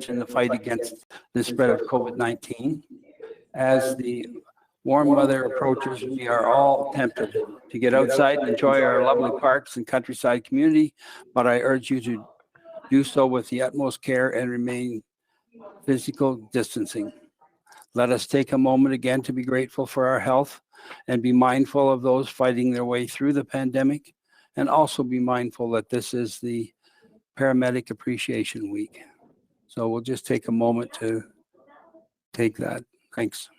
in the fight against the spread of COVID-19. As the warm weather approaches, we are all tempted to get outside and enjoy our lovely parks and countryside community, but I urge you to do so with the utmost care and remain physical distancing. Let us take a moment again to be grateful for our health and be mindful of those fighting their way through the pandemic, and also be mindful that this is the Paramedic Appreciation Week. So we'll just take a moment to take that. Thanks.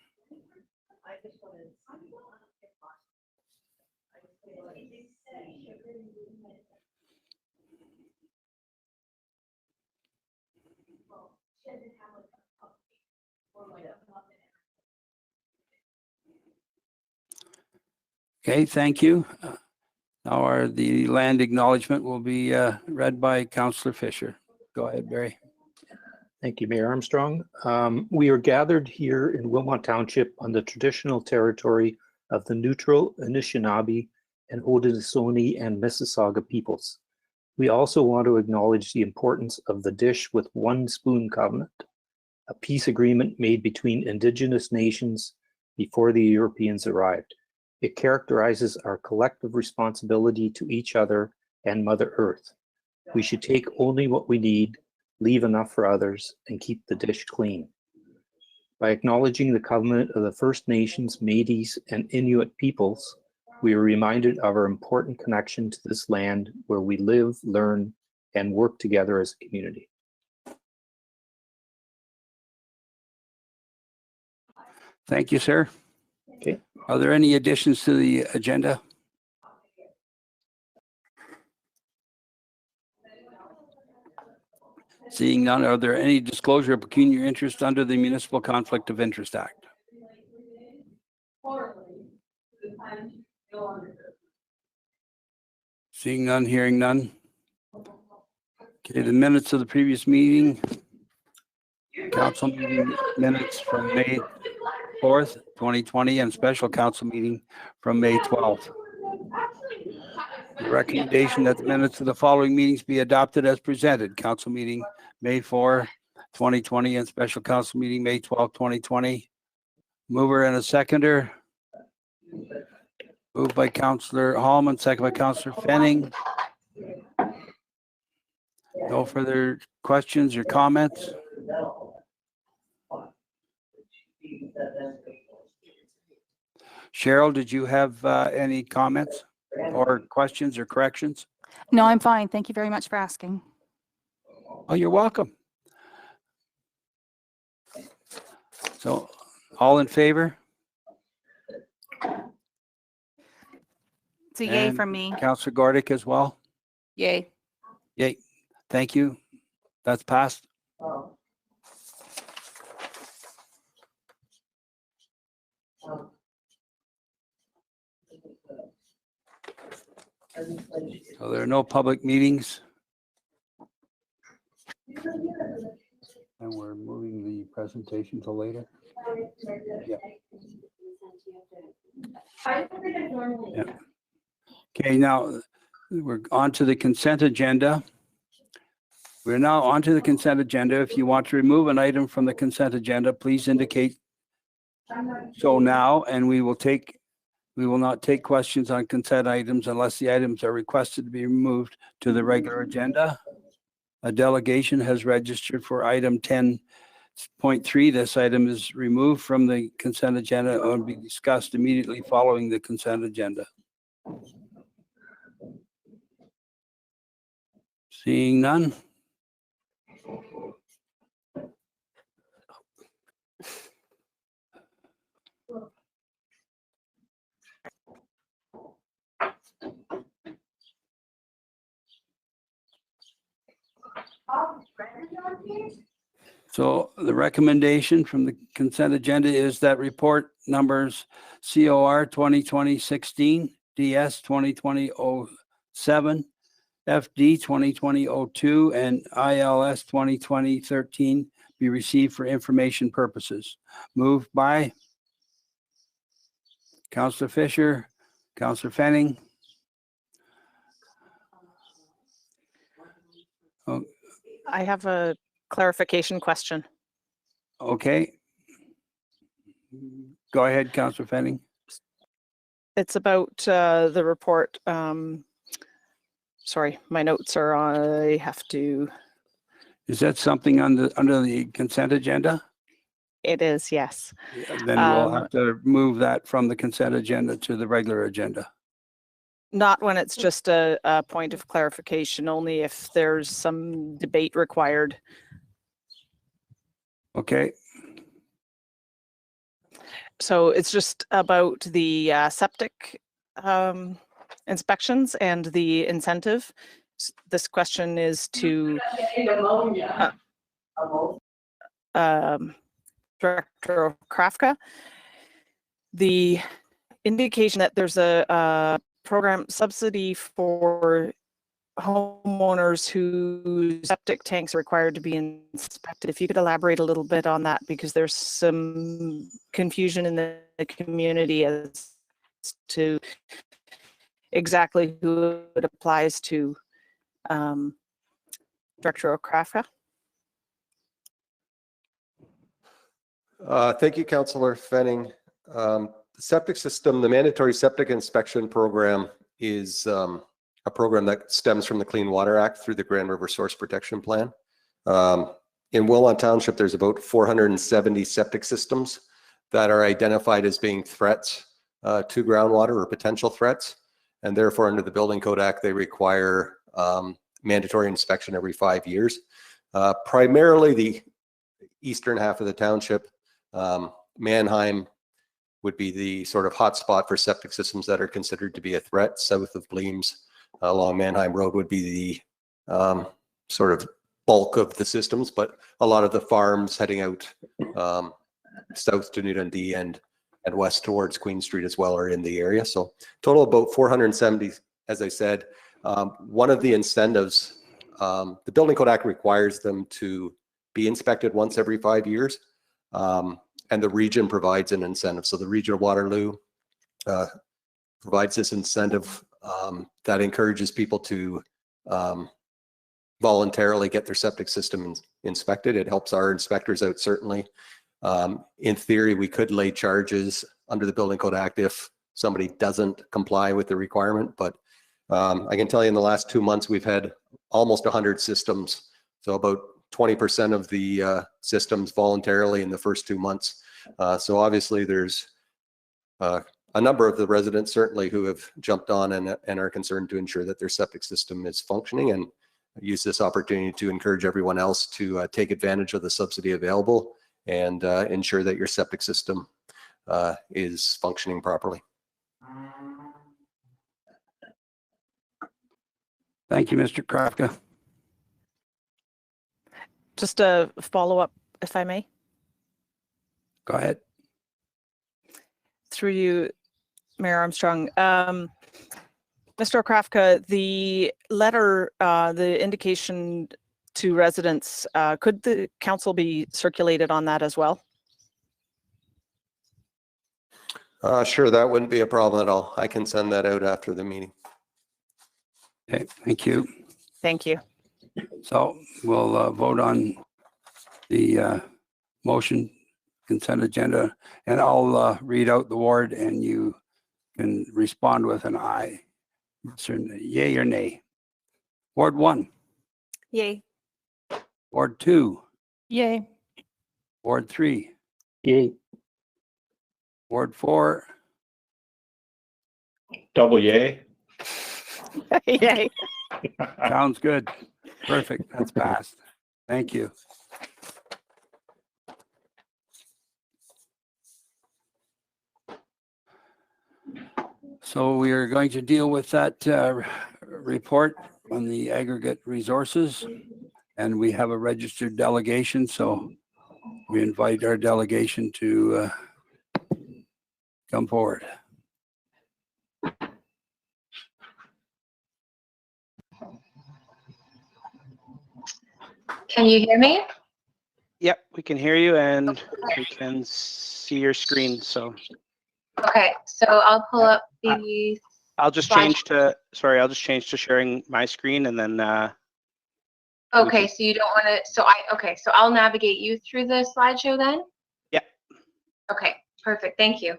Okay, thank you. Now the land acknowledgement will be read by Councillor Fisher. Go ahead, Barry. Thank you, Mayor Armstrong. We are gathered here in Wilmont Township on the traditional territory of the Neutral, Anishinaabe, and Haudenosaunee and Mississauga peoples. We also want to acknowledge the importance of the Dish with One Spoon Covenant, a peace agreement made between Indigenous nations before the Europeans arrived. It characterizes our collective responsibility to each other and Mother Earth. We should take only what we need, leave enough for others, and keep the dish clean. By acknowledging the covenant of the First Nations, Métis, and Inuit peoples, we are reminded of our important connection to this land where we live, learn, and work together as a community. Thank you, sir. Okay. Are there any additions to the agenda? Seeing none, are there any disclosure of pecuniary interest under the Municipal Conflict of Interest Act? Seeing none, hearing none. Okay, the minutes of the previous meeting, council meeting minutes from May 4th, 2020, and special council meeting from May 12th. The recommendation that the minutes of the following meetings be adopted as presented. Council meeting May 4, 2020, and special council meeting May 12, 2020. Mover and a seconder. Moved by Councillor Hallman, second by Councillor Fenning. No further questions or comments? Cheryl, did you have any comments or questions or corrections? No, I'm fine. Thank you very much for asking. Oh, you're welcome. So, all in favor? It's a yay from me. Councillor Gordick as well? Yay. Yay. Thank you. That's passed. So there are no public meetings. And we're moving the presentation to later. Yeah. Yeah. Okay, now we're on to the consent agenda. We're now on to the consent agenda. If you want to remove an item from the consent agenda, please indicate so now, and we will not take questions on consent items unless the items are requested to be removed to the regular agenda. A delegation has registered for item 10.3. This item is removed from the consent agenda and will be discussed immediately following the consent agenda. Seeing none. So the recommendation from the consent agenda is that report numbers COR 2020-16, DS 2020-07, FD 2020-02, and ILS 2020-13 be received for information purposes. Moved by Councillor Fisher, Councillor Fenning. I have a clarification question. Okay. Go ahead, Councillor Fenning. It's about the report. Sorry, my notes are on, I have to, Is that something under the consent agenda? it is, yes. Yeah, then we'll have to move that from the consent agenda to the regular agenda. Not when it's just a point of clarification, only if there's some debate required. Okay. So it's just about the septic inspections and the incentive. This question is to Director Krafka. The indication that there's a program subsidy for homeowners whose septic tanks are required to be inspected. If you could elaborate a little bit on that, because there's some confusion in the community as to exactly who it applies to. Director Krafka. Thank you, Councillor Fenning. The septic system, the mandatory septic inspection program is a program that stems from the Clean Water Act through the Grand River Source Protection Plan. In Wilmont Township, there's about 470 septic systems that are identified as being threats to groundwater or potential threats. And therefore, under the Building Code Act, they require mandatory inspection every 5 years. Primarily the eastern half of the township, Mannheim would be the sort of hotspot for septic systems that are considered to be a threat. South of Bleems along Mannheim Road would be the sort of bulk of the systems, but a lot of the farms heading out south to New Dundee and west towards Queen Street as well are in the area. So total about 470, as I said. One of the incentives, the Building Code Act requires them to be inspected once every 5 years, and the region provides an incentive. So the Region of Waterloo provides this incentive that encourages people to voluntarily get their septic system inspected. It helps our inspectors out, certainly. In theory, we could lay charges under the Building Code Act if somebody doesn't comply with the requirement, but I can tell you in the last 2 months, we've had almost 100 systems. So about 20% of the systems voluntarily in the first 2 months. So obviously there's a number of the residents certainly who have jumped on and are concerned to ensure that their septic system is functioning, and use this opportunity to encourage everyone else to take advantage of the subsidy available and ensure that your septic system is functioning properly. Thank you, Mr. Krafka. Just a follow-up, if I may. Go ahead. Through you, Mayor Armstrong. Mr. Krafka, the letter, the indication to residents, could the council be circulated on that as well? Sure, that wouldn't be a problem at all. I can send that out after the meeting. Okay, thank you. Thank you. So we'll vote on the motion consent agenda, and I'll read out the ward and you can respond with an aye. Yay or nay. Ward 1. Yay. Ward 2. Yay. Ward 3. Yay. Ward 4. Double yay. Yay. Sounds good. Perfect. That's passed. Thank you. So we are going to deal with that report on the aggregate resources, and we have a registered delegation, so we invite our delegation to come forward. Can you hear me? Yep, we can hear you and we can see your screen. So Okay, so I'll pull up the I'll just slide. change to, sorry, I'll just change to sharing my screen and then Okay, so you don't want to, so I'll navigate you through the slideshow then? Yeah. Okay, perfect, thank you.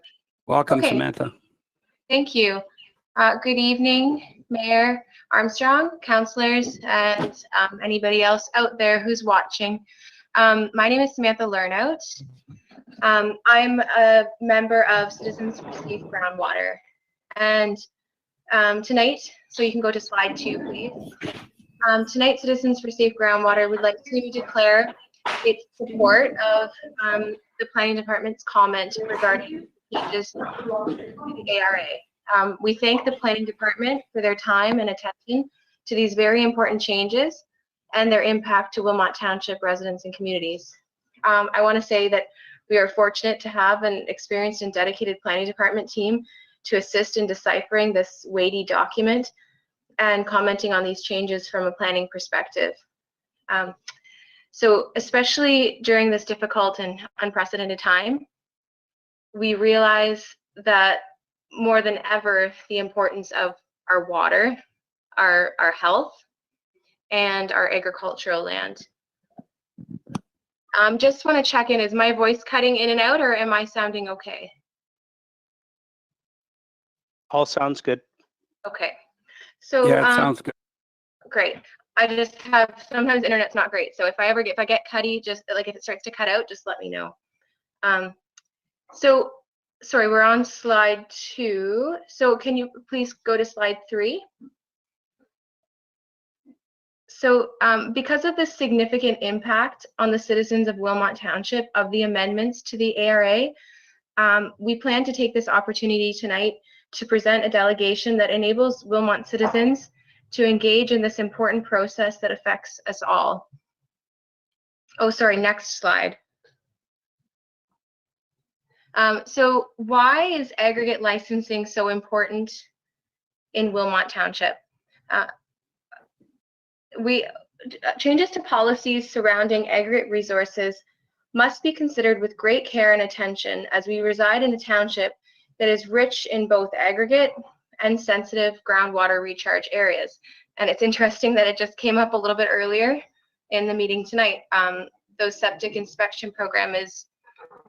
Welcome, Okay. Samantha. Thank you. Good evening, Mayor Armstrong, councillors, and anybody else out there who's watching. My name is Samantha Lernout. I'm a member of Citizens for Safe Groundwater. And tonight, so you can go to slide 2, please. Tonight, Citizens for Safe Groundwater would like to declare its support of the Planning Department's comment regarding changes to the ARA. We thank the Planning Department for their time and attention to these very important changes and their impact to Wilmot Township residents and communities. I want to say that we are fortunate to have an experienced and dedicated Planning Department team to assist in deciphering this weighty document and commenting on these changes from a planning perspective. So especially during this difficult and unprecedented time, we realize that more than ever, the importance of our water, our health, and our agricultural land. Just want to check in, is my voice cutting in and out, or am I sounding okay? All sounds good. Okay. So Yeah, it sounds good. great. I just have, sometimes internet's not great. So if I get cutty, just like if it starts to cut out, just let me know. So sorry, we're on slide 2. So can you please go to slide 3? So because of the significant impact on the citizens of Wilmot Township of the amendments to the ARA, we plan to take this opportunity tonight to present a delegation that enables Wilmot citizens to engage in this important process that affects us all. Oh, sorry, next slide. So why is aggregate licensing so important in Wilmot Township? Changes to policies surrounding aggregate resources must be considered with great care and attention as we reside in a township that is rich in both aggregate and sensitive groundwater recharge areas. And it's interesting that it just came up a little bit earlier in the meeting tonight. The septic inspection program is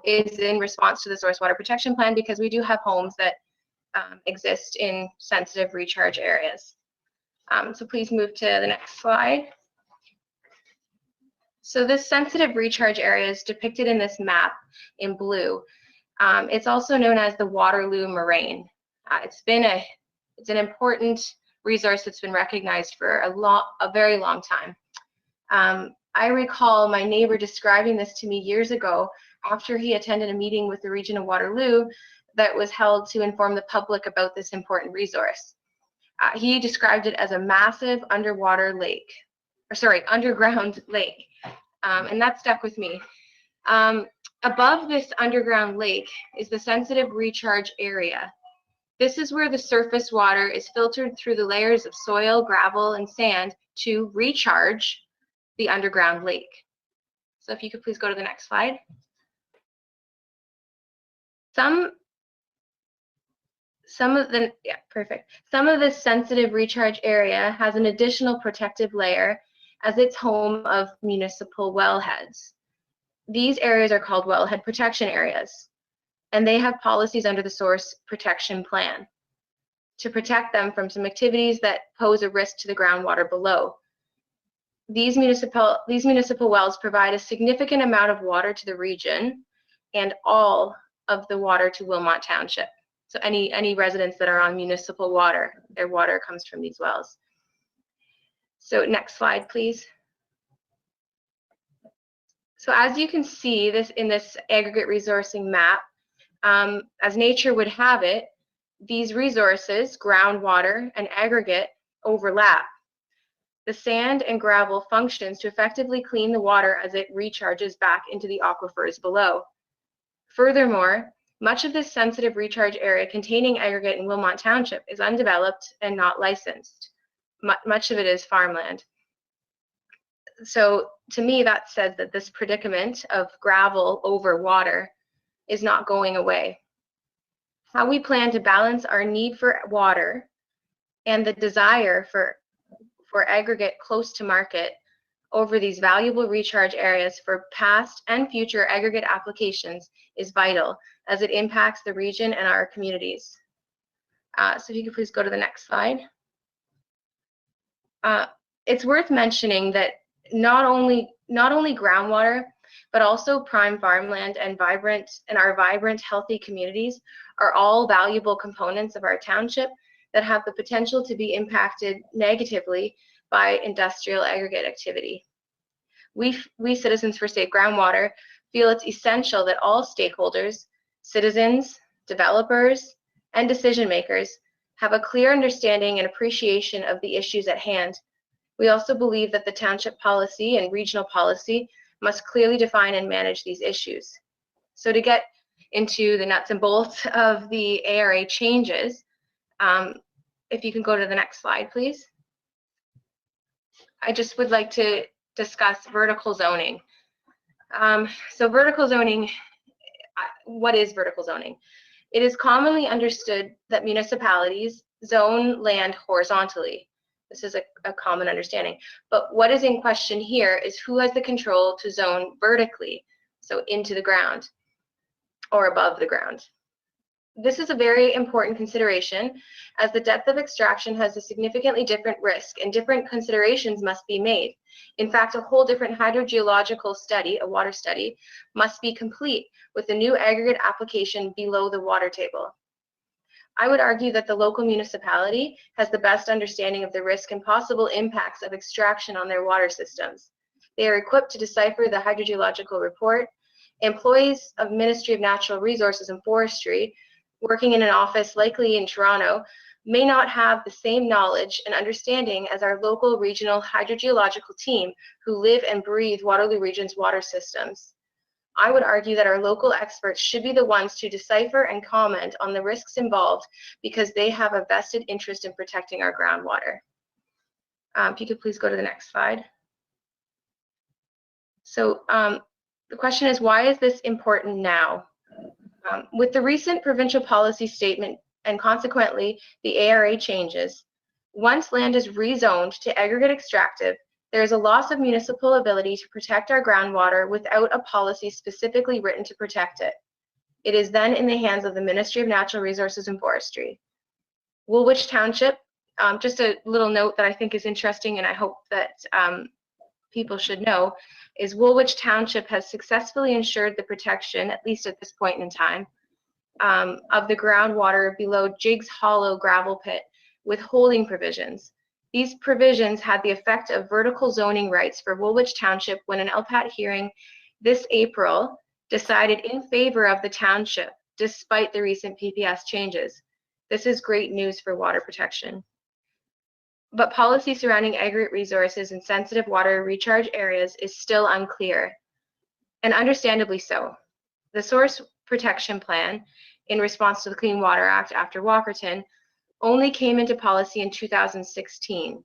in response to the source water protection plan because we do have homes that exist in sensitive recharge areas. So please move to the next slide. So this sensitive recharge area is depicted in this map in blue. It's also known as the Waterloo Moraine. It's an important resource that's been recognized for a very long time. I recall my neighbor describing this to me years ago after he attended a meeting with the region of Waterloo that was held to inform the public about this important resource. He described it as a massive underground lake, and that stuck with me. Above this underground lake is the sensitive recharge area. This is where the surface water is filtered through the layers of soil, gravel, and sand to recharge the underground lake. So if you could please go to the next slide. Some of this sensitive recharge area has an additional protective layer as its home of municipal wellheads. These areas are called wellhead protection areas, and they have policies under the source protection plan to protect them from some activities that pose a risk to the groundwater below. These municipal wells provide a significant amount of water to the region and all of the water to Wilmot Township. So any residents that are on municipal water, their water comes from these wells. So next slide, please. So as you can see in this aggregate resourcing map, as nature would have it, these resources, groundwater and aggregate, overlap. The sand and gravel functions to effectively clean the water as it recharges back into the aquifers below. Furthermore, much of this sensitive recharge area containing aggregate in Wilmot Township is undeveloped and not licensed. Much of it is farmland. So to me, that says that this predicament of gravel over water is not going away. How we plan to balance our need for water and the desire for aggregate close to market over these valuable recharge areas for past and future aggregate applications is vital, as it impacts the region and our communities. So if you could please go to the next slide. It's worth mentioning that not only groundwater, but also prime farmland and our vibrant, healthy communities are all valuable components of our township that have the potential to be impacted negatively by industrial aggregate activity. We Citizens for Safe Groundwater feel it's essential that all stakeholders, citizens, developers, and decision makers have a clear understanding and appreciation of the issues at hand. We also believe that the township policy and regional policy must clearly define and manage these issues. So to get into the nuts and bolts of the ARA changes, if you can go to the next slide, please. I just would like to discuss vertical zoning. So vertical zoning, what is vertical zoning? It is commonly understood that municipalities zone land horizontally. This is a common understanding. But what is in question here is who has the control to zone vertically, so into the ground or above the ground. This is a very important consideration, as the depth of extraction has a significantly different risk and different considerations must be made. In fact, a whole different hydrogeological study, a water study, must be complete with the new aggregate application below the water table. I would argue that the local municipality has the best understanding of the risk and possible impacts of extraction on their water systems. They are equipped to decipher the hydrogeological report. Employees of Ministry of Natural Resources and Forestry working in an office likely in Toronto may not have the same knowledge and understanding as our local regional hydrogeological team who live and breathe Waterloo Region's water systems. I would argue that our local experts should be the ones to decipher and comment on the risks involved because they have a vested interest in protecting our groundwater. If you could please go to the next slide. So the question is, why is this important now? With the recent provincial policy statement and consequently the ARA changes, once land is rezoned to aggregate extractive, there is a loss of municipal ability to protect our groundwater without a policy specifically written to protect it. It is then in the hands of the Ministry of Natural Resources and Forestry. Woolwich Township, just a little note that I think is interesting and I hope that people should know, is Woolwich Township has successfully ensured the protection, at least at this point in time, of the groundwater below Jiggs Hollow gravel pit with holding provisions. These provisions had the effect of vertical zoning rights for Woolwich Township when an LPAT hearing this April decided in favor of the township, despite the recent PPS changes. This is great news for water protection. But policy surrounding aggregate resources and sensitive water recharge areas is still unclear, and understandably so. The Source Protection Plan, in response to the Clean Water Act after Walkerton, only came into policy in 2016.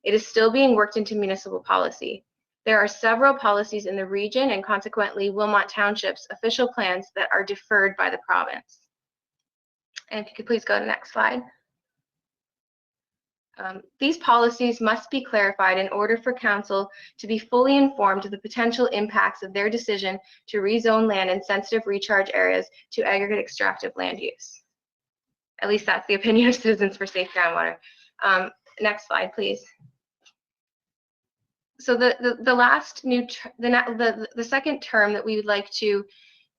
It is still being worked into municipal policy. There are several policies in the region and consequently Wilmot Township's official plans that are deferred by the province. And if you could please go to the next slide. These policies must be clarified in order for Council to be fully informed of the potential impacts of their decision to rezone land in sensitive recharge areas to aggregate extractive land use. At least that's the opinion of Citizens for Safe Groundwater. Next slide, please. So the last new, the second term that we would like to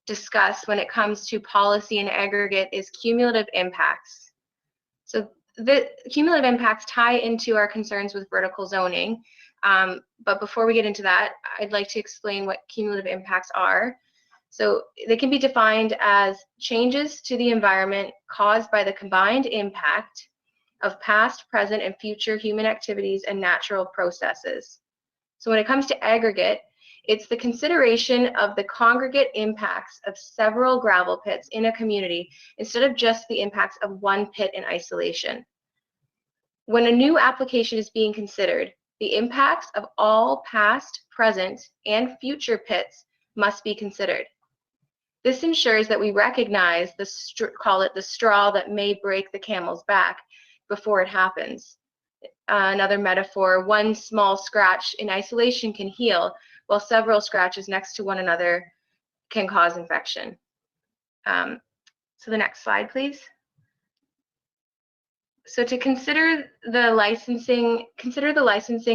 discuss when it comes to policy and aggregate is cumulative impacts. So the cumulative impacts tie into our concerns with vertical zoning. But before we get into that, I'd like to explain what cumulative impacts are. So they can be defined as changes to the environment caused by the combined impact of past, present, and future human activities and natural processes. So when it comes to aggregate, it's the consideration of the congregate impacts of several gravel pits in a community instead of just the impacts of one pit in isolation. When a new application is being considered, the impacts of all past, present, and future pits must be considered. This ensures that we recognize call it the straw that may break the camel's back before it happens. another metaphor, one small scratch in isolation can heal, while several scratches next to one another can cause infection. So the next slide, please. So to consider the licensing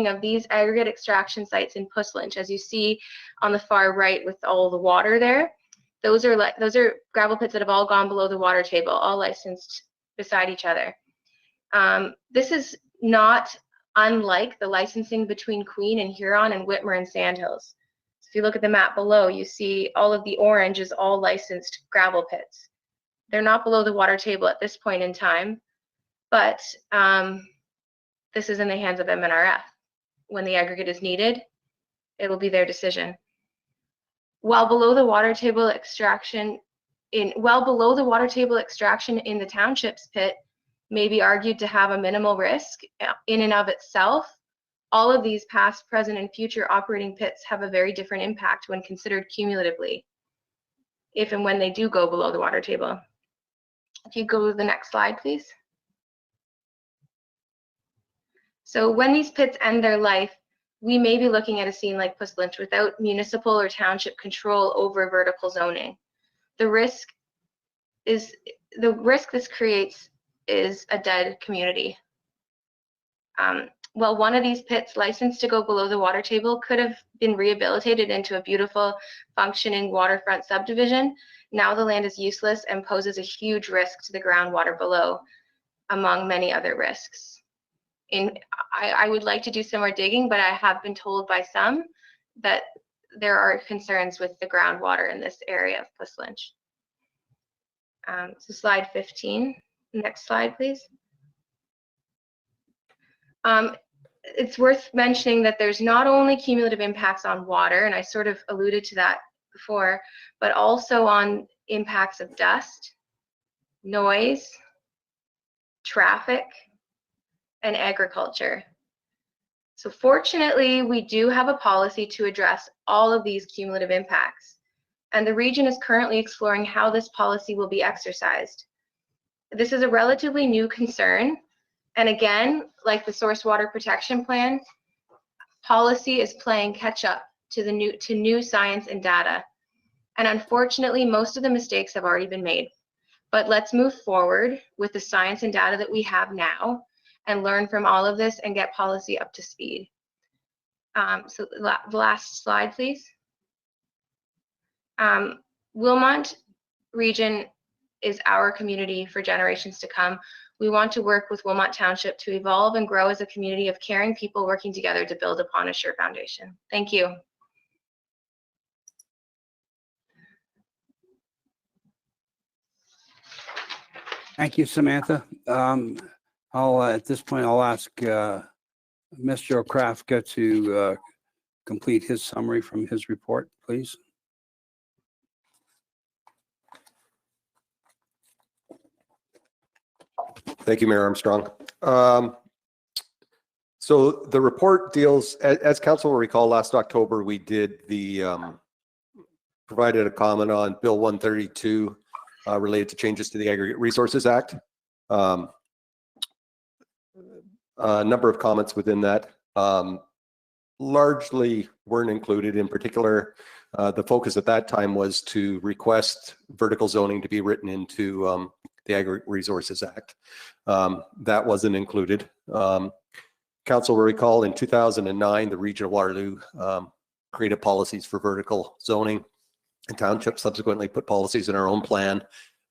of these aggregate extraction sites in Puslinch, as you see on the far right with all the water there, those are gravel pits that have all gone below the water table, all licensed beside each other. This is not unlike the licensing between Queen and Huron and Whitmer and Sandhills. So if you look at the map below, you see all of the orange is all licensed gravel pits. They're not below the water table at this point in time, but this is in the hands of MNRF. When the aggregate is needed, it will be their decision. While below the water table extraction in the township's pit may be argued to have a minimal risk in and of itself, all of these past, present, and future operating pits have a very different impact when considered cumulatively, if and when they do go below the water table. If you go to the next slide, please. So when these pits end their life, we may be looking at a scene like Puslinch without municipal or township control over vertical zoning. The risk this creates is a dead community. Well, one of these pits licensed to go below the water table could have been rehabilitated into a beautiful functioning waterfront subdivision. Now the land is useless and poses a huge risk to the groundwater below, among many other risks. I would like to do some more digging, but I have been told by some that there are concerns with the groundwater in this area of Puslinch. So slide 15, next slide, please. It's worth mentioning that there's not only cumulative impacts on water, and I sort of alluded to that before, but also on impacts of dust, noise, traffic, and agriculture. So fortunately, we do have a policy to address all of these cumulative impacts, and the region is currently exploring how this policy will be exercised. This is a relatively new concern, and again, like the Source Water Protection Plan, policy is playing catch up to new science and data. And unfortunately, most of the mistakes have already been made. But let's move forward with the science and data that we have now and learn from all of this and get policy up to speed. So the last slide, please. Wilmont region is our community for generations to come. We want to work with Wilmot Township to evolve and grow as a community of caring people working together to build upon a sure foundation. Thank you. Thank you, Samantha. At this point, I'll ask Mr. Okrafka to complete his summary from his report, please. Thank you, Mayor Armstrong. So the report deals, as council will recall, last October we did provided a comment on Bill 132 related to changes to the Aggregate Resources Act. A number of comments within that largely weren't included. In particular, the focus at that time was to request vertical zoning to be written into the Aggregate Resources Act. That wasn't included. Council will recall in 2009, the Region of Waterloo created policies for vertical zoning, and Township subsequently put policies in our own plan.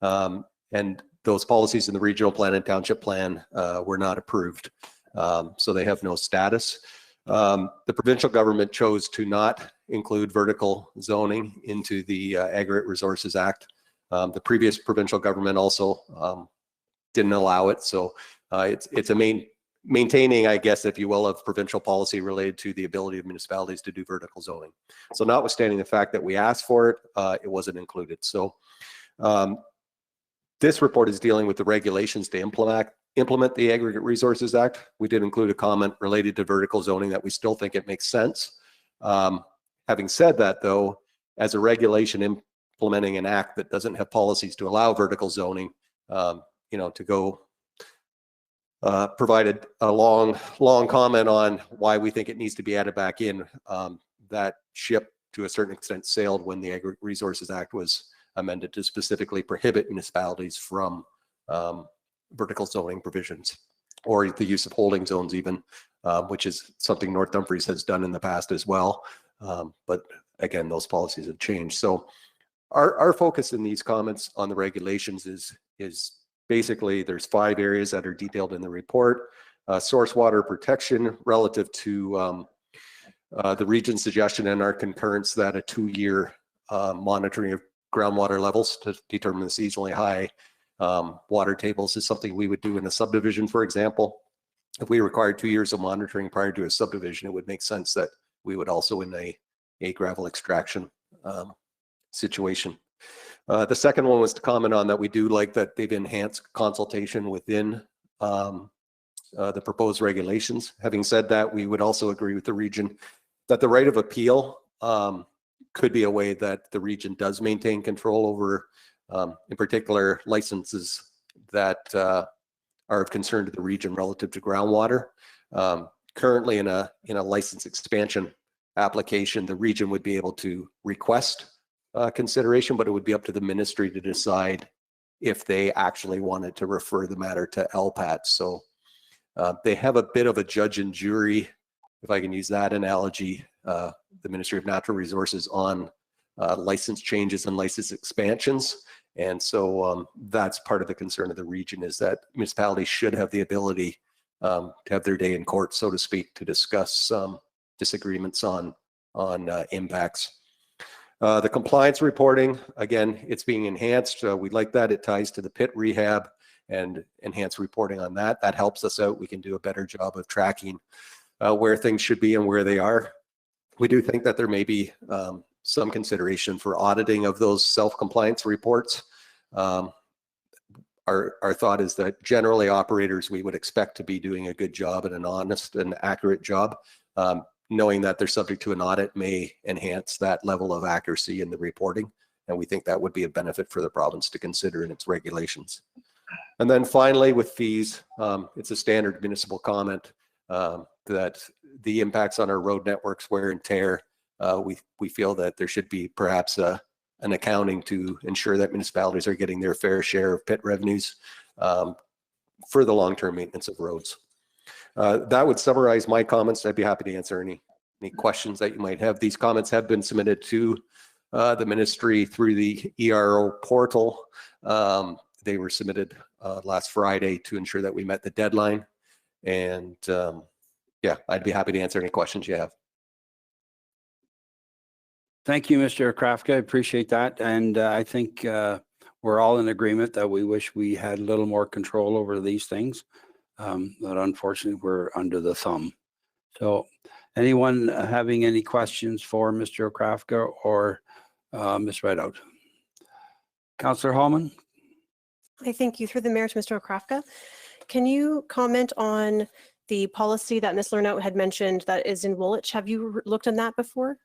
And those policies in the regional plan and Township plan were not approved. So they have no status. The provincial government chose to not include vertical zoning into the Aggregate Resources Act. The previous provincial government also didn't allow it. So it's a maintaining, I guess, if you will, of provincial policy related to the ability of municipalities to do vertical zoning. So notwithstanding the fact that we asked for it, it wasn't included. So this report is dealing with the regulations to implement the Aggregate Resources Act. We did include a comment related to vertical zoning that we still think it makes sense. Having said that, though, as a regulation implementing an act that doesn't have policies to allow vertical zoning, to go provided a long comment on why we think it needs to be added back in. That ship, to a certain extent, sailed when the Aggregate Resources Act was amended to specifically prohibit municipalities from vertical zoning provisions or the use of holding zones even, which is something North Dumfries has done in the past as well. But again, those policies have changed. So our focus in these comments on the regulations is basically there's 5 areas that are detailed in the report. Source water protection relative to the region's suggestion and our concurrence that a 2-year monitoring of groundwater levels to determine the seasonally high water tables is something we would do in a subdivision, for example. If we required 2 years of monitoring prior to a subdivision, it would make sense that we would also in a gravel extraction situation. The second one was to comment on that we do like that they've enhanced consultation within the proposed regulations. Having said that, we would also agree with the region that the right of appeal could be a way that the region does maintain control over, in particular, licenses that are of concern to the region relative to groundwater. Currently, in a license expansion application, the region would be able to request consideration, but it would be up to the ministry to decide if they actually wanted to refer the matter to LPAT. So they have a bit of a judge and jury, if I can use that analogy, the Ministry of Natural Resources on license changes and license expansions. And so that's part of the concern of the region, is that municipalities should have the ability to have their day in court, so to speak, to discuss disagreements on impacts. The compliance reporting, again, it's being enhanced. We like that. It ties to the pit rehab and enhanced reporting on that. That helps us out. We can do a better job of tracking where things should be and where they are. We do think that there may be some consideration for auditing of those self-compliance reports. Our thought is that generally operators we would expect to be doing a good job and an honest and accurate job. Knowing that they're subject to an audit may enhance that level of accuracy in the reporting. And we think that would be a benefit for the province to consider in its regulations. And then finally, with fees, it's a standard municipal comment that the impacts on our road networks, wear and tear, we feel that there should be perhaps an accounting to ensure that municipalities are getting their fair share of pit revenues for the long-term maintenance of roads. That would summarize my comments. I'd be happy to answer any questions that you might have. These comments have been submitted to the ministry through the ERO portal. They were submitted last Friday to ensure that we met the deadline. And yeah, I'd be happy to answer any questions you have. Thank you, Mr. Krafka. I appreciate that. And I think we're all in agreement that we wish we had a little more control over these things. But unfortunately, we're under the thumb. So anyone having any questions for Mr. Krafka or Ms. Rideout? Councillor Hallman? I thank you. Through the mayor to Mr. Krafka. Can you comment on the policy that Ms. Lernout had mentioned that is in Woolwich? Have you looked on that before?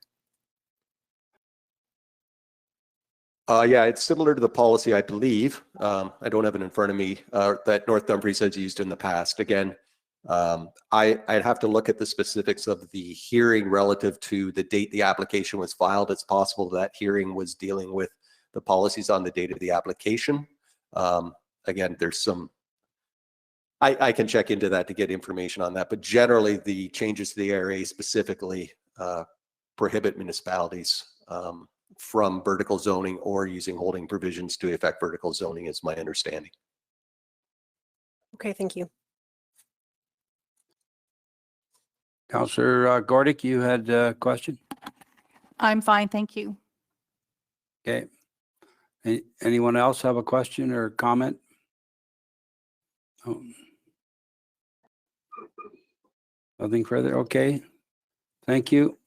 Yeah, it's similar to the policy, I believe. I don't have it in front of me, that North Dumfries has used in the past. Again, I'd have to look at the specifics of the hearing relative to the date the application was filed. It's possible that hearing was dealing with the policies on the date of the application. Again, there's some, I can check into that to get information on that, but generally the changes to the ARA specifically prohibit municipalities from vertical zoning or using holding provisions to affect vertical zoning is my understanding. Okay, thank you. Councillor Gordick, you had a question? I'm fine, thank you. Okay. Anyone else have a question or comment? Oh. Nothing further? Okay. Thank you.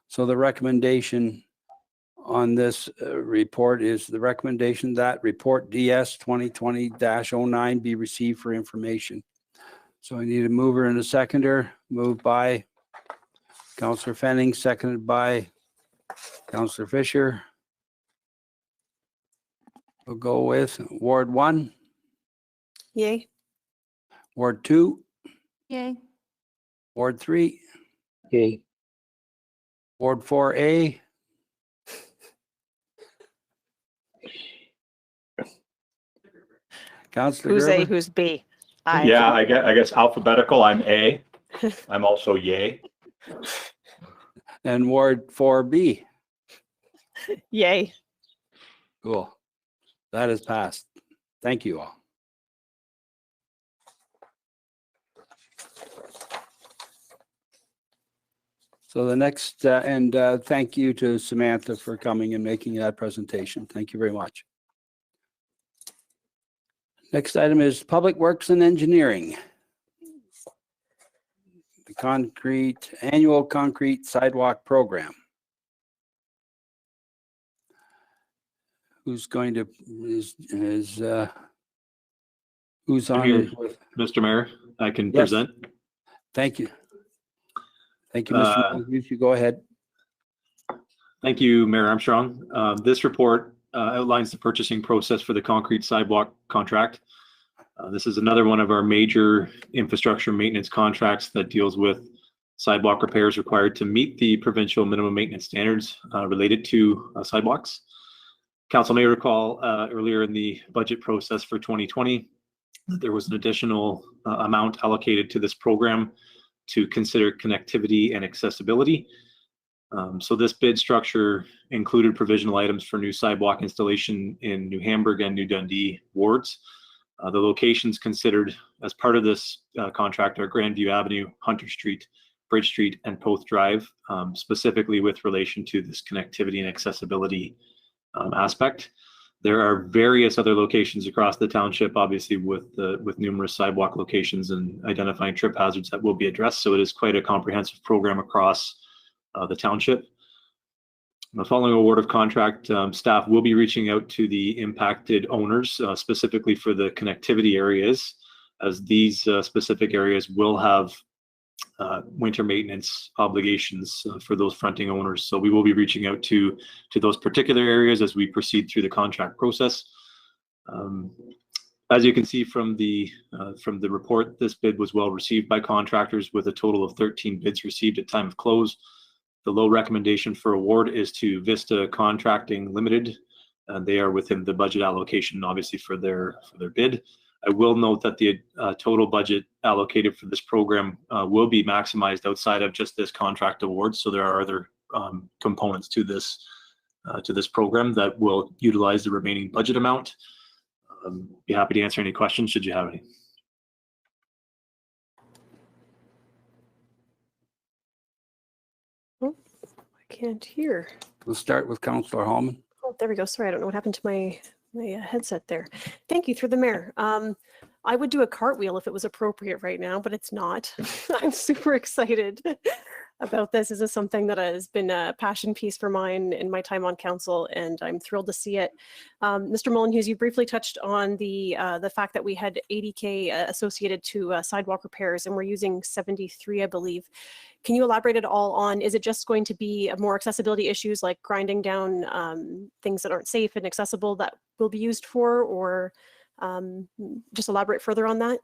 So the recommendation on this report is the recommendation that report DS 2020-09 be received for information. So I need a mover and a seconder. Moved by Councillor Fenning, seconded by Councillor Fisher. We'll go with Ward 1. Yay. Ward 2, Yay. Ward 3, Yay. Ward 4A, Councillor Who's A, Gerber, who's B? Aye. Yeah, I guess alphabetical, I'm A. I'm also yay. and Ward 4B. Yay. Cool. That is passed. Thank you all. So the next, thank you to Samantha for coming and making that presentation. Thank you very much. Next item is Public Works and Engineering. The annual concrete sidewalk program. Who's going to, who's on Here. it with? Mr. Mayor, I can Yes. present. Thank you. Thank you, Mr. Mullen. You go ahead. Thank you, Mayor Armstrong. This report outlines the purchasing process for the concrete sidewalk contract. This is another one of our major infrastructure maintenance contracts that deals with sidewalk repairs required to meet the provincial minimum maintenance standards related to sidewalks. Council may recall earlier in the budget process for 2020 that there was an additional amount allocated to this program to consider connectivity and accessibility. So this bid structure included provisional items for new sidewalk installation in New Hamburg and New Dundee wards. The locations considered as part of this contract are Grandview Avenue, Hunter Street, Bridge Street, and Poth Drive, specifically with relation to this connectivity and accessibility aspect. There are various other locations across the township, obviously with numerous sidewalk locations and identifying trip hazards that will be addressed. So it is quite a comprehensive program across the township. Following award of contract, staff will be reaching out to the impacted owners, specifically for the connectivity areas, as these specific areas will have winter maintenance obligations for those fronting owners. So we will be reaching out to those particular areas as we proceed through the contract process. As you can see from the report, this bid was well received by contractors with a total of 13 bids received at time of close. The low recommendation for award is to Vista Contracting Limited. They are within the budget allocation, obviously, for their bid. I will note that the total budget allocated for this program will be maximized outside of just this contract award. So there are other components to this program that will utilize the remaining budget amount. Be happy to answer any questions should you have any. I can't hear. We'll start with Councillor Hallman. Oh, there we go. Sorry, I don't know what happened to my headset there. Thank you, through the mayor. I would do a cartwheel if it was appropriate right now, but it's not. I'm super excited about this. This is something that has been a passion piece for mine in my time on council, and I'm thrilled to see it. Mr. Mullenhughes, you briefly touched on the fact that we had 80K associated to sidewalk repairs, and we're using 73, I believe. Can you elaborate at all on, is it just going to be more accessibility issues like grinding down things that aren't safe and accessible that will be used for, or just elaborate further on that?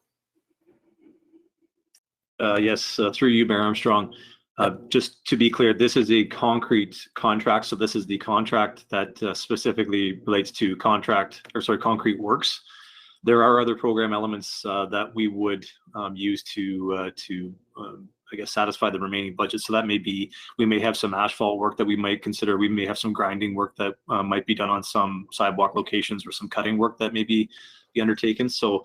Yes, through you, Mayor Armstrong. Just to be clear, this is a concrete contract. So this is the contract that specifically relates to concrete works. There are other program elements that we would use to I guess, satisfy the remaining budget. So that may be, we may have some asphalt work that we might consider. We may have some grinding work that might be done on some sidewalk locations, or some cutting work that may be undertaken. So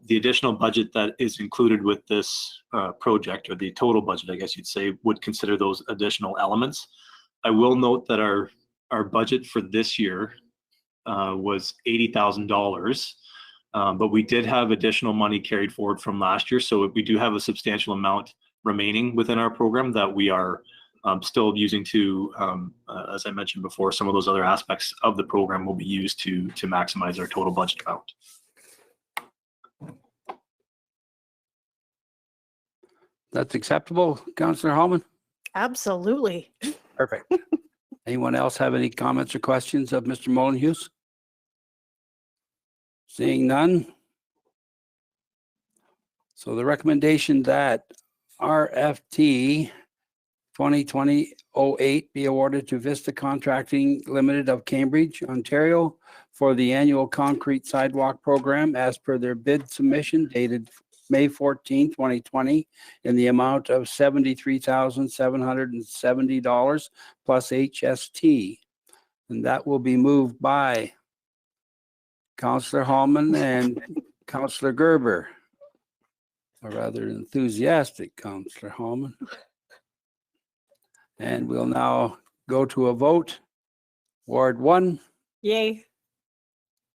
the additional budget that is included with this project, or the total budget, I guess you'd say, would consider those additional elements. I will note that our budget for this year was $80,000. But we did have additional money carried forward from last year. So we do have a substantial amount remaining within our program that we are still using to, as I mentioned before, some of those other aspects of the program will be used to maximize our total budget amount. That's acceptable, Councillor Hallman? Absolutely. Perfect. Anyone else have any comments or questions of Mr. Mullenhughes? Seeing none. So the recommendation that RFT 2020-08 be awarded to Vista Contracting Limited of Cambridge, Ontario for the annual concrete sidewalk program as per their bid submission dated May 14, 2020, in the amount of $73,770 plus HST. And that will be moved by Councillor Hallman and Councillor Gerber. A rather enthusiastic Councillor Hallman. And we'll now go to a vote. Ward 1, Yay.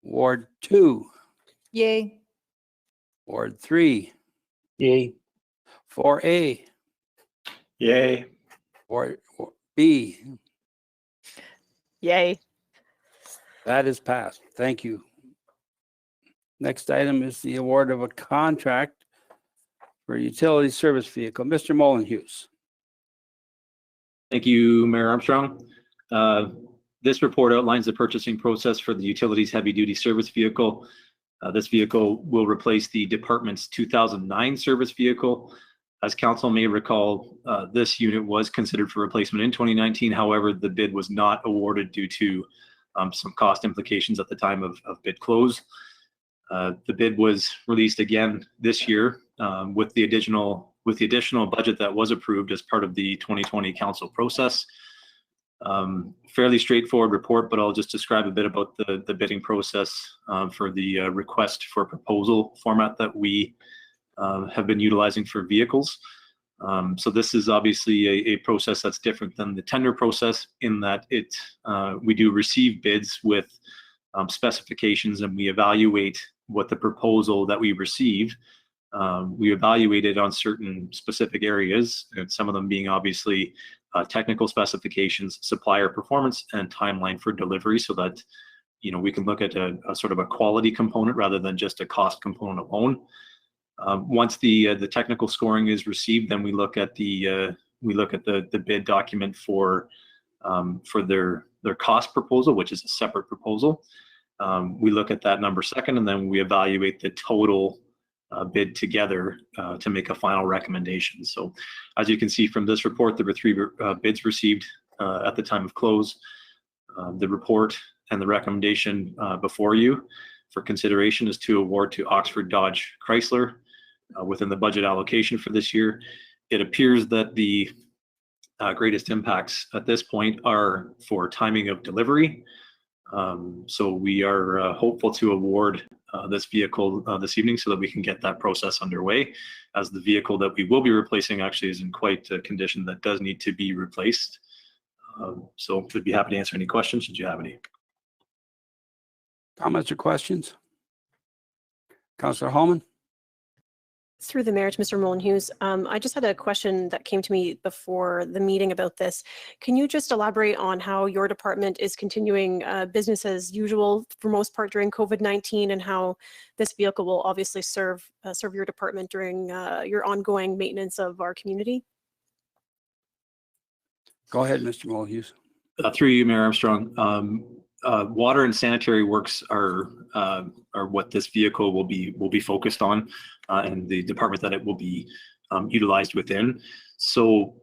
Ward 2, Yay. Ward 3, Yay. 4A, Yay. Ward B. Yay. That is passed. Thank you. Next item is the award of a contract for a utility service vehicle. Mr. Molyneux. Thank you, Mayor Armstrong. This report outlines the purchasing process for the utilities heavy-duty service vehicle. This vehicle will replace the department's 2009 service vehicle. As council may recall, this unit was considered for replacement in 2019. However, the bid was not awarded due to some cost implications at the time of bid close. The bid was released again this year with the additional budget that was approved as part of the 2020 council process. Fairly straightforward report, but I'll just describe a bit about the bidding process for the request for proposal format that we have been utilizing for vehicles. So this is obviously a process that's different than the tender process in that we do receive bids with specifications, and we evaluate what the proposal that we received. We evaluated on certain specific areas, and some of them being obviously technical specifications, supplier performance, and timeline for delivery, so that we can look at a sort of a quality component rather than just a cost component alone. Once the technical scoring is received, then we look at the bid document for their cost proposal, which is a separate proposal. We look at that number second, and then we evaluate the total bid together to make a final recommendation. So as you can see from this report, there were 3 bids received at the time of close. The report and the recommendation before you for consideration is to award to Oxford Dodge Chrysler within the budget allocation for this year. It appears that the greatest impacts at this point are for timing of delivery. So we are hopeful to award this vehicle this evening so that we can get that process underway, as the vehicle that we will be replacing actually is in quite a condition that does need to be replaced. So we'd be happy to answer any questions should you have any. Comments or questions? Councillor Hallman? Through the mayor to Mr. Molyneux, I just had a question that came to me before the meeting about this. Can you just elaborate on how your department is continuing business as usual for most part during COVID-19, and how this vehicle will obviously serve your department during your ongoing maintenance of our community? Go ahead, Mr. Molyneux. Through you, Mayor Armstrong. Water and sanitary works are what this vehicle will be focused on, and the department that it will be utilized within. So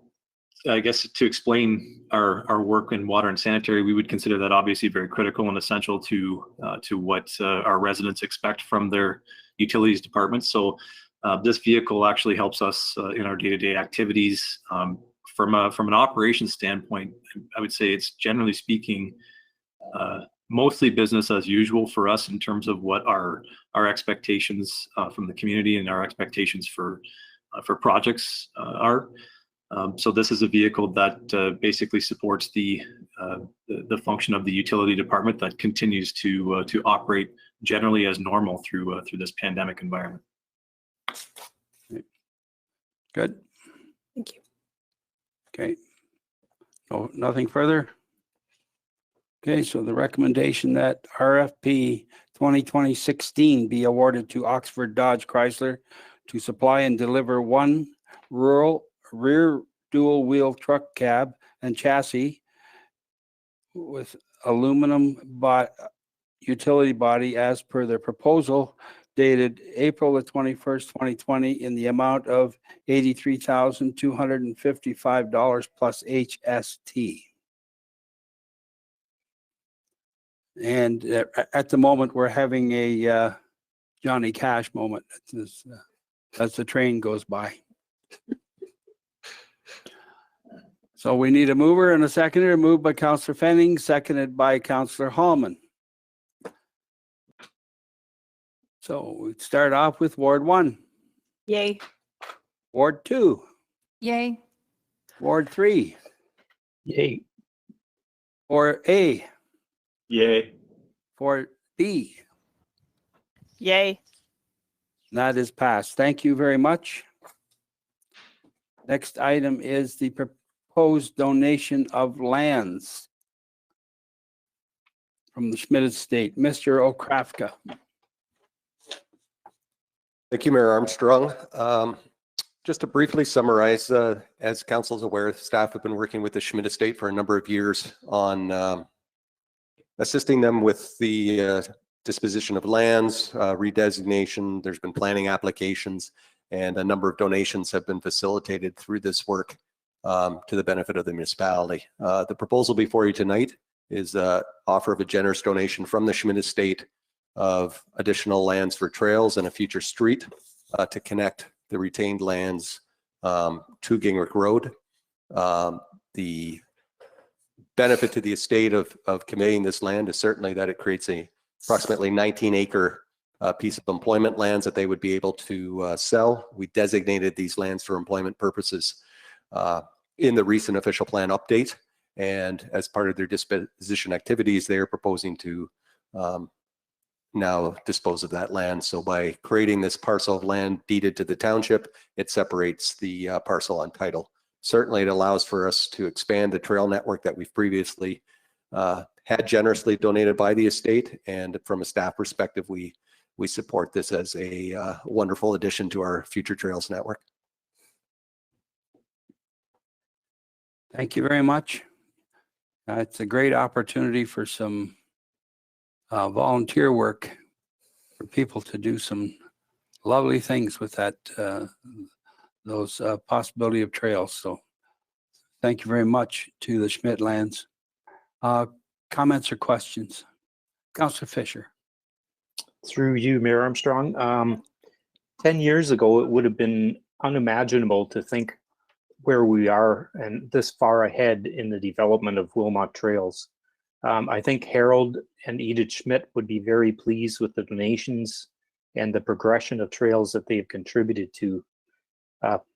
I guess to explain our work in water and sanitary, we would consider that obviously very critical and essential to what our residents expect from their utilities department. So this vehicle actually helps us in our day-to-day activities. From an operations standpoint, I would say it's generally speaking mostly business as usual for us in terms of what our expectations from the community and our expectations for projects are. So this is a vehicle that basically supports the function of the utility department that continues to operate generally as normal through this pandemic environment. Good. Thank you. Okay. No, nothing further. Okay, so the recommendation that RFP 2020-16 be awarded to Oxford Dodge Chrysler to supply and deliver 1 rural rear dual wheel truck cab and chassis with aluminum utility body as per their proposal dated April the 21st, 2020, in the amount of $83,255 plus HST. And at the moment, we're having a Johnny Cash moment as the train goes by. So we need a mover and a seconder. Moved by Councillor Fenning, seconded by Councillor Hallman. So we start off with Ward 1, Yay. Ward 2, Yay. Ward 3, Yay. Ward A, Yay. Ward B. Yay. That is passed. Thank you very much. Next item is the proposed donation of lands from the Schmidt Estate. Mr. Okrafka. Thank you, Mayor Armstrong. Just to briefly summarize, as council is aware, staff have been working with the Schmidt Estate for a number of years on assisting them with the disposition of lands, redesignation. There's been planning applications, and a number of donations have been facilitated through this work to the benefit of the municipality. The proposal before you tonight is an offer of a generous donation from the Schmidt Estate of additional lands for trails and a future street to connect the retained lands to Gingrich Road. The benefit to the estate of conveying this land is certainly that it creates a approximately 19-acre piece of employment lands that they would be able to sell. We designated these lands for employment purposes in the recent official plan update, and as part of their disposition activities, they are proposing to now dispose of that land. So by creating this parcel of land deeded to the township, it separates the parcel on title. Certainly it allows for us to expand the trail network that we've previously had generously donated by the estate, and from a staff perspective, we support this as a wonderful addition to our future trails network. Thank you very much. It's a great opportunity for some volunteer work for people to do some lovely things with that, those possibility of trails. So thank you very much to the Schmidt lands. Comments or questions? Councillor Fisher. Through you, Mayor Armstrong. 10 years ago, it would have been unimaginable to think where we are and this far ahead in the development of Wilmot trails. I think Harold and Edith Schmidt would be very pleased with the donations and the progression of trails that they have contributed to.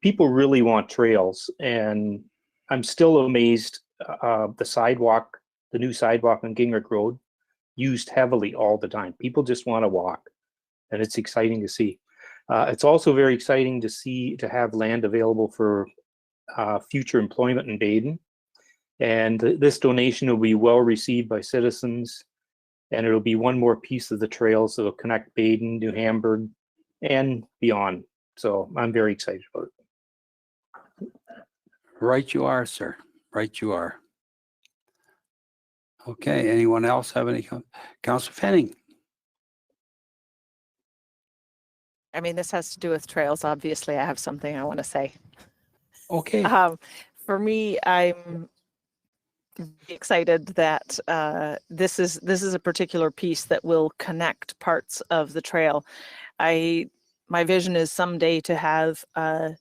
People really want trails, and I'm still amazed the sidewalk, the new sidewalk on Gingrich Road, used heavily all the time. People just want to walk, and it's exciting to see. It's also very exciting to have land available for future employment in Baden. And this donation will be well received by citizens, and it'll be one more piece of the trails that will connect Baden, New Hamburg, and beyond. So I'm very excited about it. Right you are, sir. Right you are. Okay, anyone else have any? Councillor Fenning. I mean, this has to do with trails. Obviously, I have something I want to say. Okay. For me, I'm excited that this is a particular piece that will connect parts of the trail. My vision is someday to have a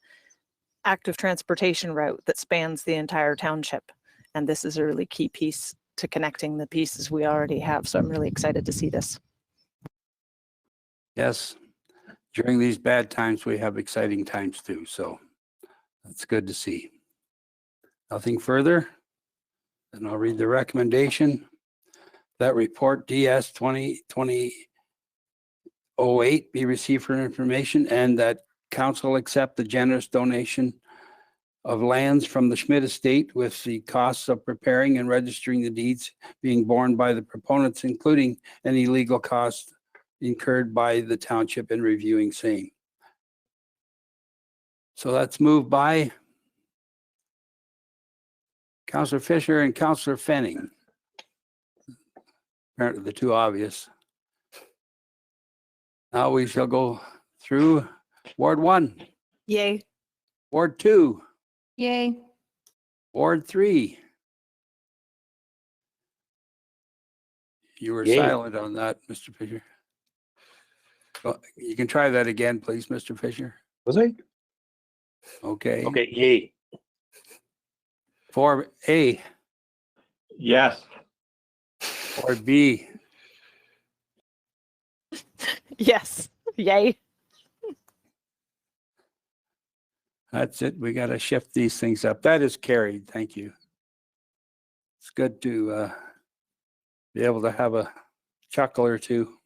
active transportation route that spans the entire township, and this is a really key piece to connecting the pieces we already have. So I'm really excited to see this. Yes. During these bad times, we have exciting times too. So that's good to see. Nothing further. And I'll read the recommendation. That report DS 2020-08 be received for information, and that council accept the generous donation of lands from the Schmidt Estate, with the costs of preparing and registering the deeds being borne by the proponents, including any legal costs incurred by the township in reviewing same. So that's moved by Councillor Fisher and Councillor Fenning. Apparently the two obvious. Now we shall go through Ward 1, Yay. Ward 2, Yay. Ward 3. You were Yay. silent on that, Mr. Fisher. You can try that again, please, Mr. Fisher. Was I? Okay. Okay, yay. 4A, Yes. Ward B, Yes. Yay. that's it. We got to shift these things up. That is carried. Thank you. It's good to be able to have a chuckle or two.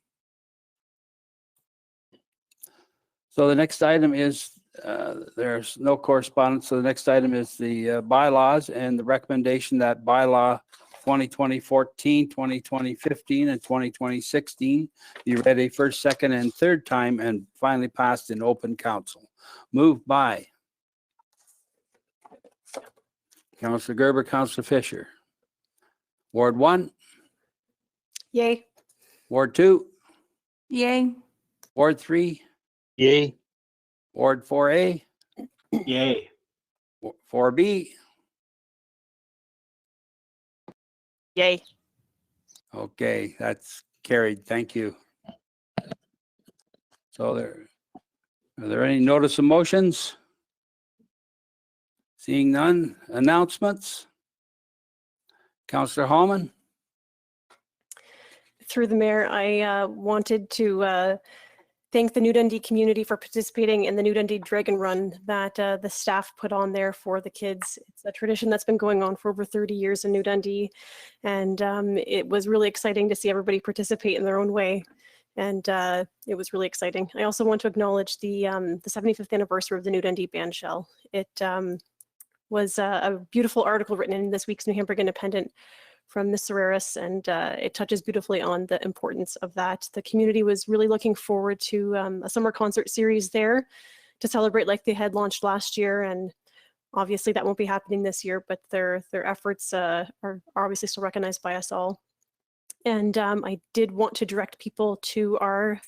So the next item is, there's no correspondence. So the next item is the bylaws and the recommendation that bylaw 2020-14, 2020-15, and 2020-16 be read a first, second, and third time and finally passed in open council. Moved by Councillor Gerber, Councillor Fisher. Ward 1, Yay. Ward 2, Yay. Ward 3, Yay. Ward 4A, Yay. 4B. Yay. Okay, that's carried. Thank you. So are there any notice of motions? Seeing none. Announcements? Councillor Hallman? Through the mayor, I wanted to thank the New Dundee community for participating in the New Dundee Dragon Run that the staff put on there for the kids. It's a tradition that's been going on for over 30 years in New Dundee, and it was really exciting to see everybody participate in their own way, and it was really exciting. I also want to acknowledge the 75th anniversary of the New Dundee band shell. It was a beautiful article written in this week's New Hamburg Independent from Ms. Serreris, and it touches beautifully on the importance of that. The community was really looking forward to a summer concert series there to celebrate like they had launched last year, and obviously that won't be happening this year, but their efforts are obviously still recognized by us all. And I did want to direct people to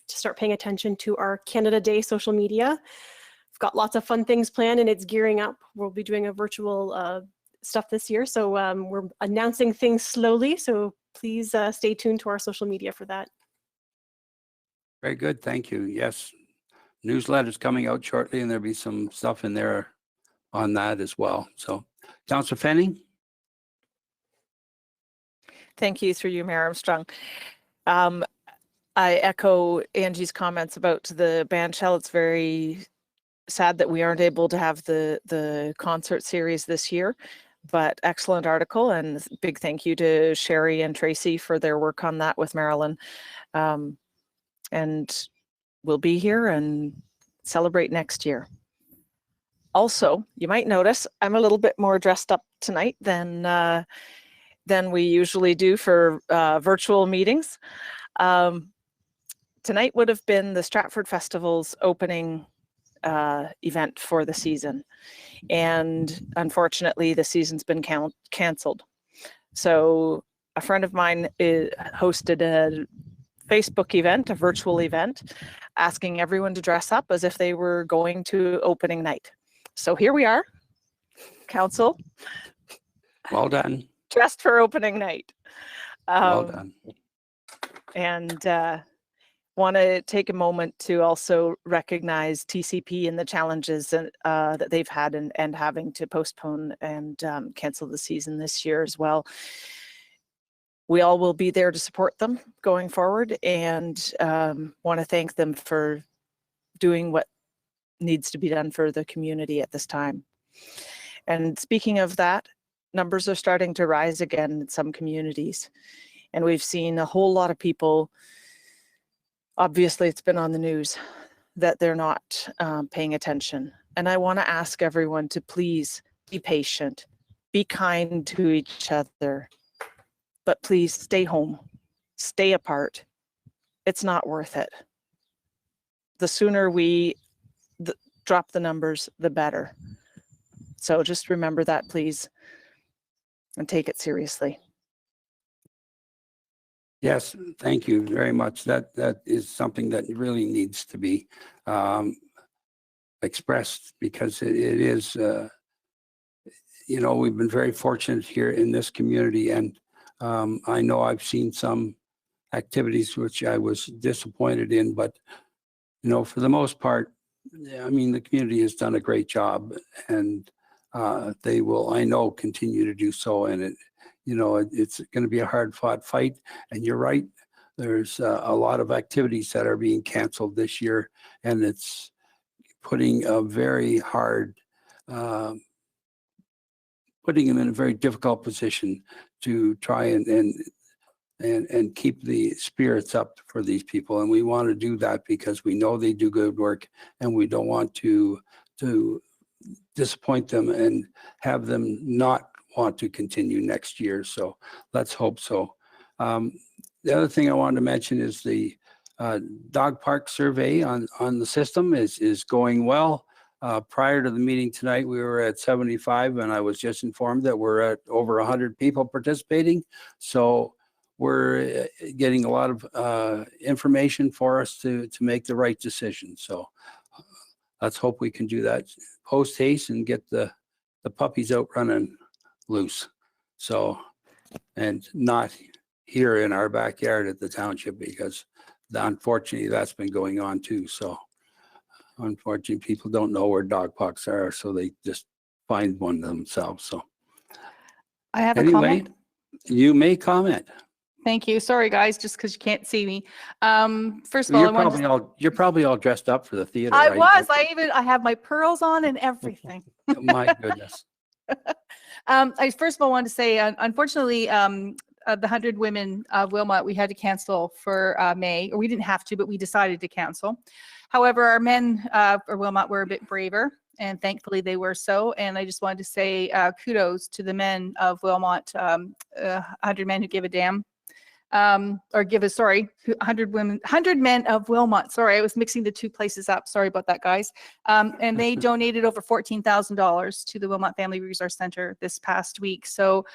start paying attention to our Canada Day social media. We've got lots of fun things planned and it's gearing up. We'll be doing a virtual stuff this year. So we're announcing things slowly. So please stay tuned to our social media for that. Very good. Thank you. Yes. Newsletter's coming out shortly and there'll be some stuff in there on that as well. So Councillor Fenning? Thank you, through you, Mayor Armstrong. I echo Angie's comments about the band shell. It's very sad that we aren't able to have the concert series this year, but excellent article, and big thank you to Sherry and Tracy for their work on that with Marilyn. And we'll be here and celebrate next year. Also, you might notice I'm a little bit more dressed up tonight than we usually do for virtual meetings. Tonight would have been the Stratford Festival's opening event for the season, and unfortunately the season's been canceled. So a friend of mine hosted a Facebook event, a virtual event, asking everyone to dress up as if they were going to opening night. So here we are, council. Well done. Dressed for opening night. Well done. And want to take a moment to also recognize TCP and the challenges that they've had and having to postpone and cancel the season this year as well. We all will be there to support them going forward, and want to thank them for doing what needs to be done for the community at this time. And speaking of that, numbers are starting to rise again in some communities, and we've seen a whole lot of people. Obviously, it's been on the news that they're not paying attention. And I want to ask everyone to please be patient, be kind to each other, but please stay home, stay apart. It's not worth it. The sooner we drop the numbers, the better. So just remember that, please, and take it seriously. Yes, thank you very much. That is something that really needs to be expressed, because it is, we've been very fortunate here in this community, and I know I've seen some activities which I was disappointed in, but for the most part, I mean, the community has done a great job, and they will, I know, continue to do so. And it's going to be a hard-fought fight. And you're right, there's a lot of activities that are being canceled this year, and it's putting a very hard, putting them in a very difficult position to try and keep the spirits up for these people. And we want to do that because we know they do good work, and we don't want to disappoint them and have them not want to continue next year. So let's hope so. The other thing I wanted to mention is the dog park survey on the system is going well. Prior to the meeting tonight, we were at 75, and I was just informed that we're at over 100 people participating. So we're getting a lot of information for us to make the right decision. So let's hope we can do that post haste and get the puppies out running loose. So, and not here in our backyard at the township, because unfortunately that's been going on too. So unfortunately, people don't know where dog parks are, so they just find one themselves. So I have a anyway, comment. you may comment. Thank you. Sorry, guys, just because you can't see me. First of all, You're probably all dressed up for the theater. I right? was. I have my pearls on and everything. My goodness. I first of all want to say, unfortunately, the 100 Women of Wilmot, we had to cancel for May, or we didn't have to, but we decided to cancel. However, our men for Wilmot were a bit braver, and thankfully they were so. And I just wanted to say kudos to the men of Wilmot, 100 men who give a damn. 100 women, 100 men of Wilmot. Sorry, I was mixing the two places up. Sorry about that, guys. And they donated over $14,000 to the Wilmot Family Resource Center this past week. So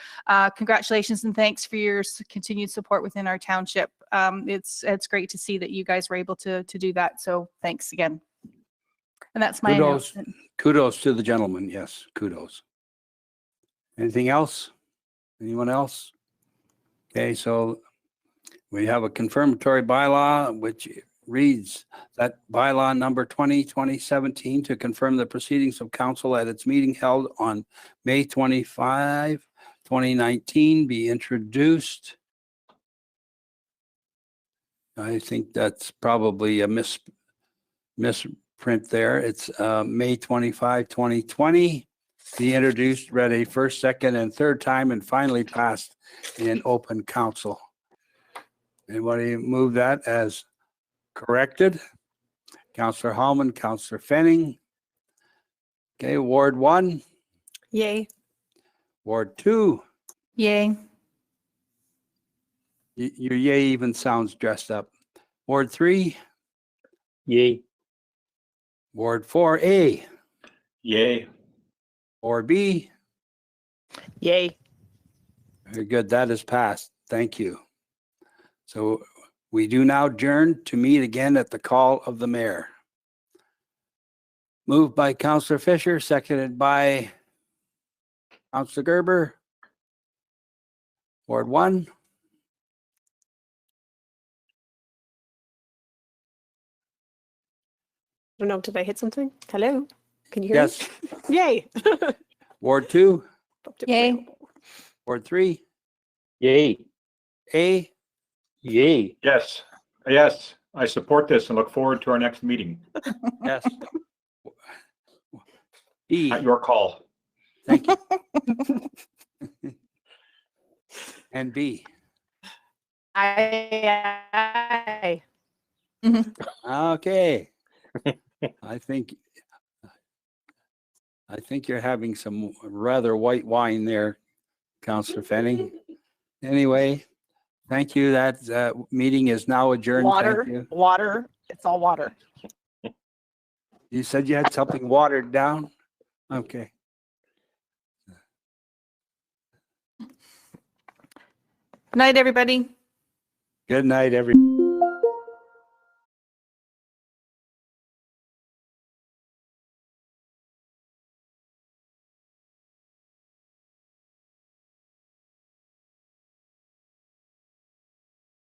congratulations and thanks for your continued support within our township. It's great to see that you guys were able to do that. So thanks again. And that's my announcement. Kudos to the gentleman. Yes, kudos. Anything else? Anyone else? Okay, so we have a confirmatory bylaw, which reads that bylaw number 20/2017 to confirm the proceedings of council at its meeting held on May 25, 2019 be introduced. I think that's probably a misprint there. It's May 25, 2020. Be introduced, read a first, second, and third time, and finally passed in open council. Anybody move that as corrected? Councillor Hallman, Councillor Fenning. Okay, Ward 1. Yay. Ward 2. Yay. Your yay even sounds dressed up. Ward 3. Yay. Ward 4A. Yay. Ward B. Yay. Very good. That is passed. Thank you. So we do now adjourn to meet again at the call of the mayor. Moved by Councillor Fisher, seconded by Councillor Gerber. Ward 1. I don't know, did I hit something? Hello? Can you hear Yes. me? Yay. Ward 2. Yay. Ward 3. Yay. A. Yay. Yes, yes, I support this and look forward to our next meeting. Yes. E. At your call. Thank you. And B. Aye. Okay. I think you're having some rather white wine there, Councillor Fenning. Anyway, thank you. That meeting is now adjourned. Thank you. Water. It's all water. You said you had something watered down? Okay. Good night, everybody. Good night, everyone.